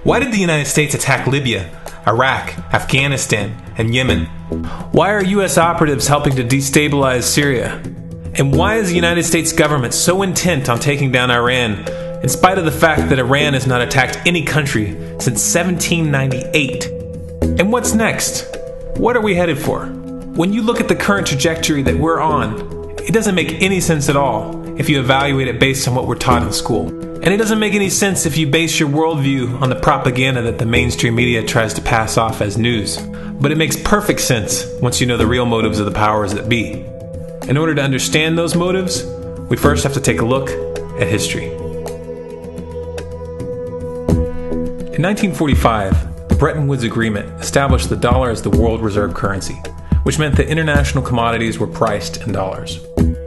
Why did the United States attack Libya, Iraq, Afghanistan, and Yemen? Why are U.S. operatives helping to destabilize Syria? And why is the United States government so intent on taking down Iran, in spite of the fact that Iran has not attacked any country since 1798? And what's next? What are we headed for? When you look at the current trajectory that we're on, it doesn't make any sense at all if you evaluate it based on what we're taught in school. And it doesn't make any sense if you base your worldview on the propaganda that the mainstream media tries to pass off as news. But it makes perfect sense once you know the real motives of the powers that be. In order to understand those motives, we first have to take a look at history. In 1945, the Bretton Woods Agreement established the dollar as the world reserve currency, which meant that international commodities were priced in dollars.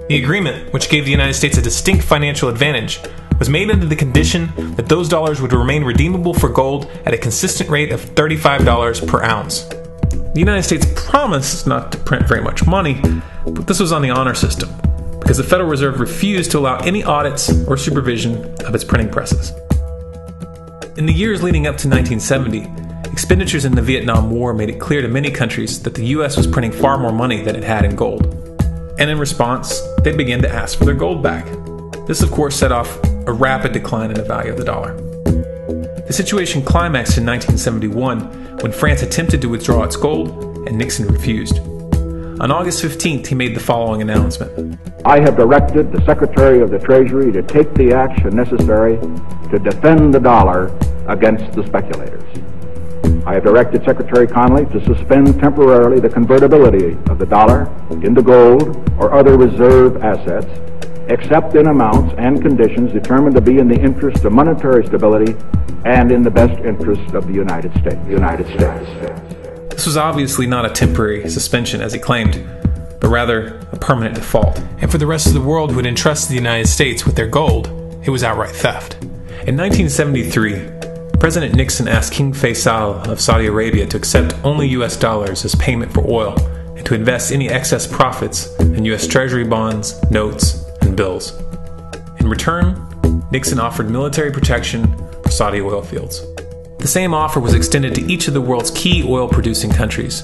The agreement, which gave the United States a distinct financial advantage, was made under the condition that those dollars would remain redeemable for gold at a consistent rate of $35 per ounce. The United States promised not to print very much money, but this was on the honor system, because the Federal Reserve refused to allow any audits or supervision of its printing presses. In the years leading up to 1970, expenditures in the Vietnam War made it clear to many countries that the U.S. was printing far more money than it had in gold. And in response, they began to ask for their gold back. This, of course, set off a rapid decline in the value of the dollar. The situation climaxed in 1971 when France attempted to withdraw its gold and Nixon refused. On August 15th, he made the following announcement. I have directed the Secretary of the Treasury to take the action necessary to defend the dollar against the speculators. I have directed Secretary Connally to suspend temporarily the convertibility of the dollar into gold or other reserve assets, except in amounts and conditions determined to be in the interest of monetary stability and in the best interest of the United States. This was obviously not a temporary suspension, as he claimed, but rather a permanent default. And for the rest of the world who had entrusted the United States with their gold, it was outright theft. In 1973, President Nixon asked King Faisal of Saudi Arabia to accept only U.S. dollars as payment for oil and to invest any excess profits in U.S. Treasury bonds, notes, and bills. In return, Nixon offered military protection for Saudi oil fields. The same offer was extended to each of the world's key oil-producing countries,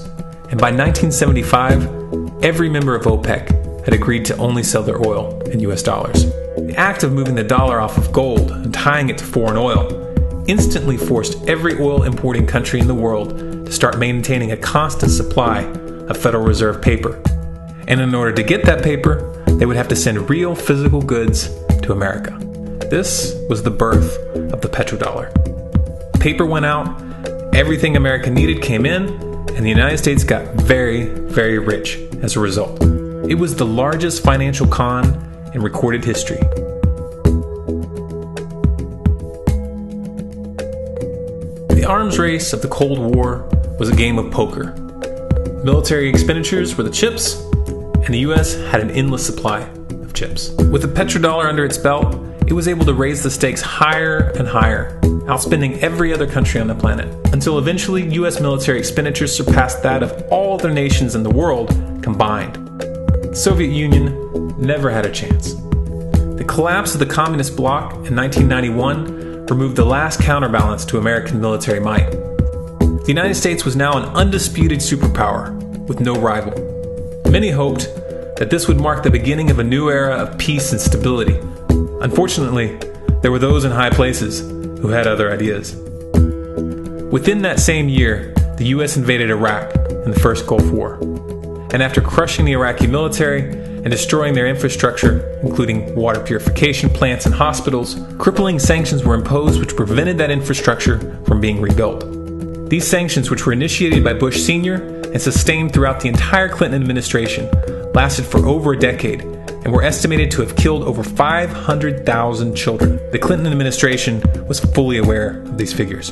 and by 1975, every member of OPEC had agreed to only sell their oil in U.S. dollars. The act of moving the dollar off of gold and tying it to foreign oil instantly forced every oil-importing country in the world to start maintaining a constant supply of Federal Reserve paper. And in order to get that paper, they would have to send real physical goods to America. This was the birth of the petrodollar. Paper went out, everything America needed came in, and the United States got very, very rich as a result. It was the largest financial con in recorded history. The arms race of the Cold War was a game of poker. Military expenditures were the chips, and the US had an endless supply of chips. With the petrodollar under its belt, it was able to raise the stakes higher and higher, outspending every other country on the planet, until eventually US military expenditures surpassed that of all other nations in the world combined. The Soviet Union never had a chance. The collapse of the communist bloc in 1991 removed the last counterbalance to American military might. The United States was now an undisputed superpower with no rival. Many hoped that this would mark the beginning of a new era of peace and stability. Unfortunately, there were those in high places who had other ideas. Within that same year, the U.S. invaded Iraq in the First Gulf War. And after crushing the Iraqi military and destroying their infrastructure, including water purification plants and hospitals, crippling sanctions were imposed which prevented that infrastructure from being rebuilt. These sanctions, which were initiated by Bush Sr. and sustained throughout the entire Clinton administration, lasted for over a decade and were estimated to have killed over 500,000 children. The Clinton administration was fully aware of these figures.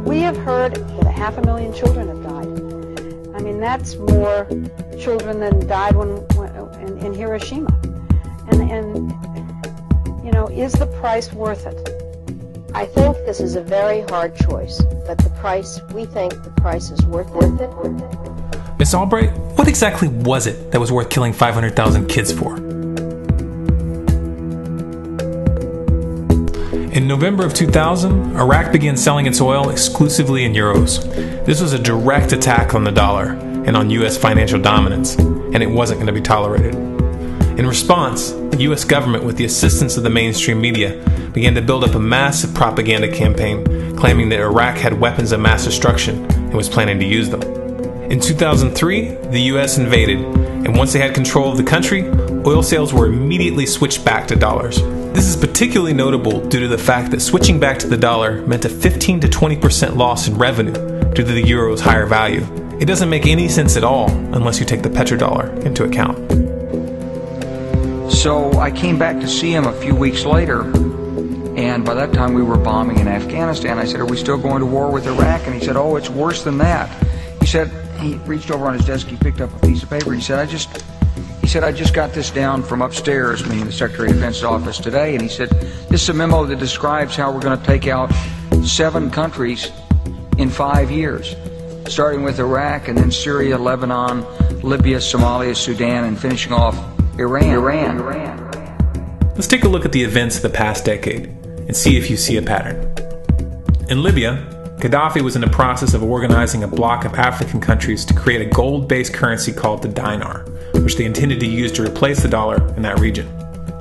We have heard that 500,000 children have died. I mean, that's more children than died in Hiroshima. And you know, is the price worth it? I think this is a very hard choice, but we think the price is worth it. Miss Albright, what exactly was it that was worth killing 500,000 kids for? In November of 2000, Iraq began selling its oil exclusively in euros. This was a direct attack on the dollar and on U.S. financial dominance, and it wasn't going to be tolerated. In response, the U.S. government, with the assistance of the mainstream media, began to build up a massive propaganda campaign claiming that Iraq had weapons of mass destruction and was planning to use them. In 2003, the U.S. invaded, and once they had control of the country, oil sales were immediately switched back to dollars. This is particularly notable due to the fact that switching back to the dollar meant a 15 to 20% loss in revenue due to the euro's higher value. It doesn't make any sense at all unless you take the petrodollar into account. So I came back to see him a few weeks later, and by that time we were bombing in Afghanistan. I said, "Are we still going to war with Iraq?" And he said, "Oh, it's worse than that." He said, he reached over on his desk, he picked up a piece of paper, he said, I just got this down from upstairs, meaning the Secretary of Defense's office today, and he said, "This is a memo that describes how we're going to take out 7 countries in 5 years, starting with Iraq, and then Syria, Lebanon, Libya, Somalia, Sudan, and finishing off Iran. Let's take a look at the events of the past decade and see if you see a pattern. In Libya, Gaddafi was in the process of organizing a bloc of African countries to create a gold-based currency called the dinar, which they intended to use to replace the dollar in that region.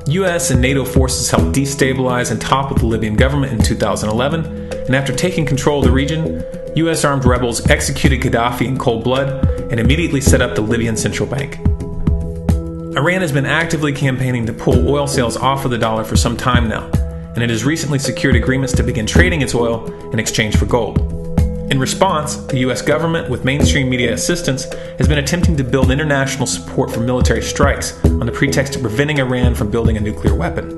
US and NATO forces helped destabilize and topple the Libyan government in 2011, and after taking control of the region, US armed rebels executed Gaddafi in cold blood and immediately set up the Libyan Central Bank. Iran has been actively campaigning to pull oil sales off of the dollar for some time now, and it has recently secured agreements to begin trading its oil in exchange for gold. In response, the US government, with mainstream media assistance, has been attempting to build international support for military strikes on the pretext of preventing Iran from building a nuclear weapon.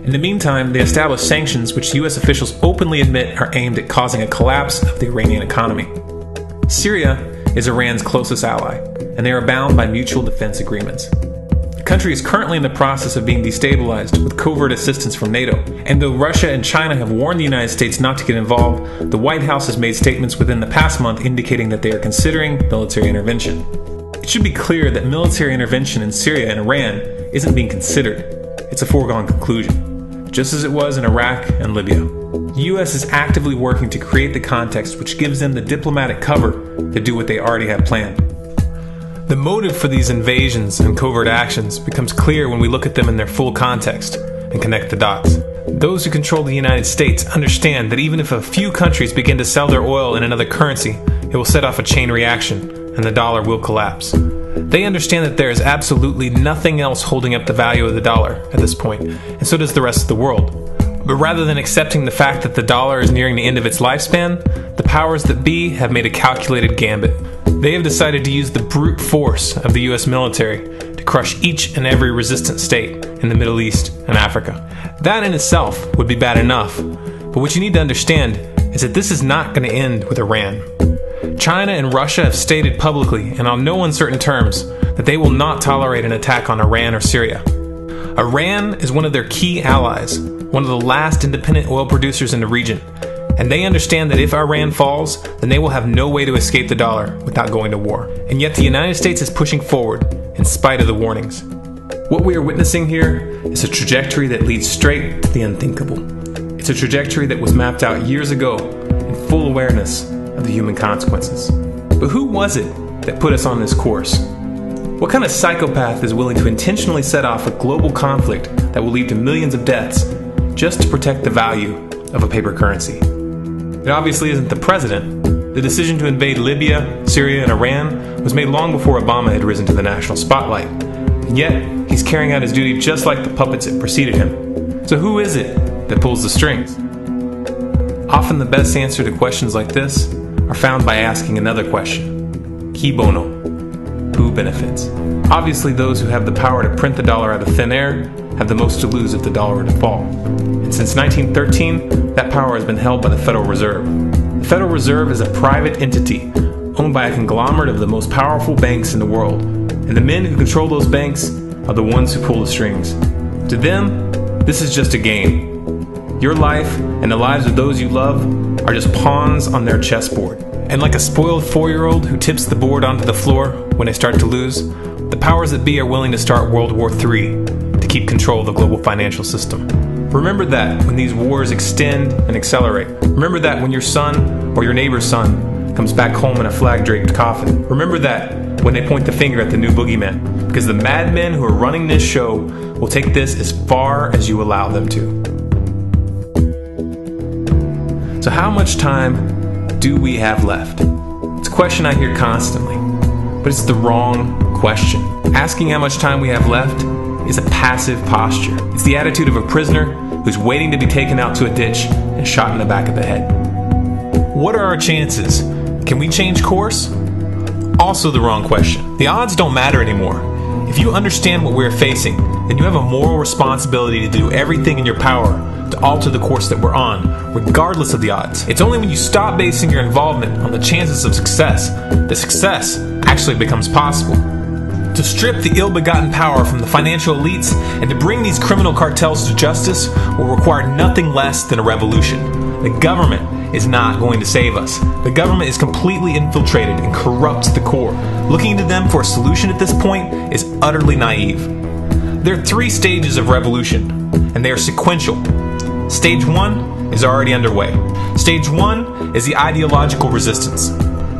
In the meantime, they established sanctions which US officials openly admit are aimed at causing a collapse of the Iranian economy. Syria is Iran's closest ally, and they are bound by mutual defense agreements. The country is currently in the process of being destabilized with covert assistance from NATO, and though Russia and China have warned the United States not to get involved, the White House has made statements within the past month indicating that they are considering military intervention. It should be clear that military intervention in Syria and Iran isn't being considered. It's a foregone conclusion, just as it was in Iraq and Libya. The US is actively working to create the context which gives them the diplomatic cover to do what they already have planned. The motive for these invasions and covert actions becomes clear when we look at them in their full context and connect the dots. Those who control the United States understand that even if a few countries begin to sell their oil in another currency, it will set off a chain reaction and the dollar will collapse. They understand that there is absolutely nothing else holding up the value of the dollar at this point, and so does the rest of the world. But rather than accepting the fact that the dollar is nearing the end of its lifespan, the powers that be have made a calculated gambit. They have decided to use the brute force of the US military to crush each and every resistant state in the Middle East and Africa. That in itself would be bad enough, but what you need to understand is that this is not going to end with Iran. China and Russia have stated publicly and on no uncertain terms that they will not tolerate an attack on Iran or Syria. Iran is one of their key allies, one of the last independent oil producers in the region, and they understand that if Iran falls, then they will have no way to escape the dollar without going to war. And yet the United States is pushing forward in spite of the warnings. What we are witnessing here is a trajectory that leads straight to the unthinkable. It's a trajectory that was mapped out years ago in full awareness of the human consequences. But who was it that put us on this course? What kind of psychopath is willing to intentionally set off a global conflict that will lead to millions of deaths just to protect the value of a paper currency? It obviously isn't the president. The decision to invade Libya, Syria, and Iran was made long before Obama had risen to the national spotlight. And yet, he's carrying out his duty just like the puppets that preceded him. So who is it that pulls the strings? Often the best answer to questions like this are found by asking another question. Qui bono? Who benefits? Obviously, those who have the power to print the dollar out of thin air have the most to lose if the dollar were to fall. And since 1913, that power has been held by the Federal Reserve. The Federal Reserve is a private entity owned by a conglomerate of the most powerful banks in the world, and the men who control those banks are the ones who pull the strings. To them, this is just a game. Your life and the lives of those you love are just pawns on their chessboard. And like a spoiled 4-year-old who tips the board onto the floor when they start to lose, the powers that be are willing to start World War III to keep control of the global financial system. Remember that when these wars extend and accelerate. Remember that when your son or your neighbor's son comes back home in a flag-draped coffin. Remember that when they point the finger at the new boogeyman, because the madmen who are running this show will take this as far as you allow them to. So how much time do we have left? It's a question I hear constantly, but it's the wrong question. Asking how much time we have left is a passive posture. It's the attitude of a prisoner who's waiting to be taken out to a ditch and shot in the back of the head. What are our chances? Can we change course? Also the wrong question. The odds don't matter anymore. If you understand what we're facing, then you have a moral responsibility to do everything in your power to alter the course that we're on, regardless of the odds. It's only when you stop basing your involvement on the chances of success that success actually becomes possible. To strip the ill-begotten power from the financial elites and to bring these criminal cartels to justice will require nothing less than a revolution. The government is not going to save us. The government is completely infiltrated and corrupt to the core. Looking to them for a solution at this point is utterly naive. There are 3 stages of revolution, and they are sequential. Stage 1 is already underway. Stage 1 is the ideological resistance.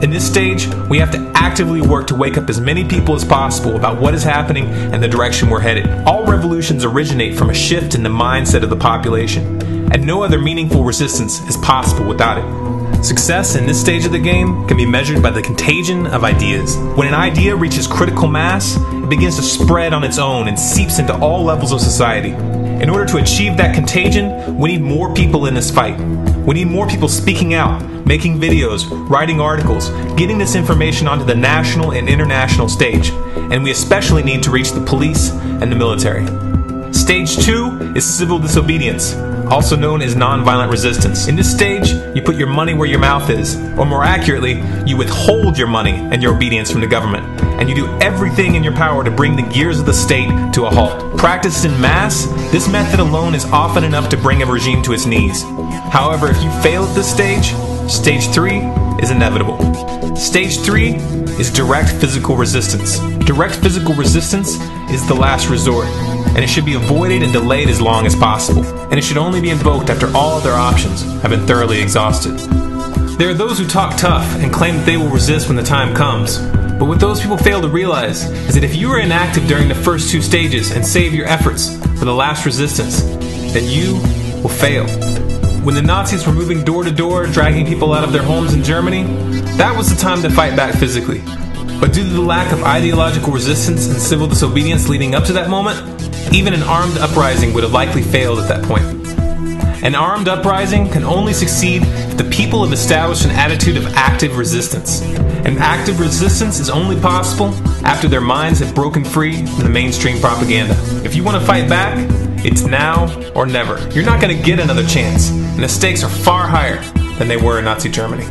In this stage, we have to actively work to wake up as many people as possible about what is happening and the direction we're headed. All revolutions originate from a shift in the mindset of the population, and no other meaningful resistance is possible without it. Success in this stage of the game can be measured by the contagion of ideas. When an idea reaches critical mass, it begins to spread on its own and seeps into all levels of society. In order to achieve that contagion, we need more people in this fight. We need more people speaking out, making videos, writing articles, getting this information onto the national and international stage. And we especially need to reach the police and the military. Stage 2 is civil disobedience, also known as nonviolent resistance. In this stage, you put your money where your mouth is, or more accurately, you withhold your money and your obedience from the government, and you do everything in your power to bring the gears of the state to a halt. Practiced in mass, this method alone is often enough to bring a regime to its knees. However, if you fail at this stage, Stage 3 is inevitable. Stage 3 is direct physical resistance. Direct physical resistance is the last resort, and it should be avoided and delayed as long as possible, and it should only be invoked after all other options have been thoroughly exhausted. There are those who talk tough and claim that they will resist when the time comes, but what those people fail to realize is that if you are inactive during the first 2 stages and save your efforts for the last resistance, then you will fail. When the Nazis were moving door to door, dragging people out of their homes in Germany, that was the time to fight back physically. But due to the lack of ideological resistance and civil disobedience leading up to that moment, even an armed uprising would have likely failed at that point. An armed uprising can only succeed if the people have established an attitude of active resistance. And active resistance is only possible after their minds have broken free from the mainstream propaganda. If you want to fight back, it's now or never. You're not going to get another chance, and the stakes are far higher than they were in Nazi Germany.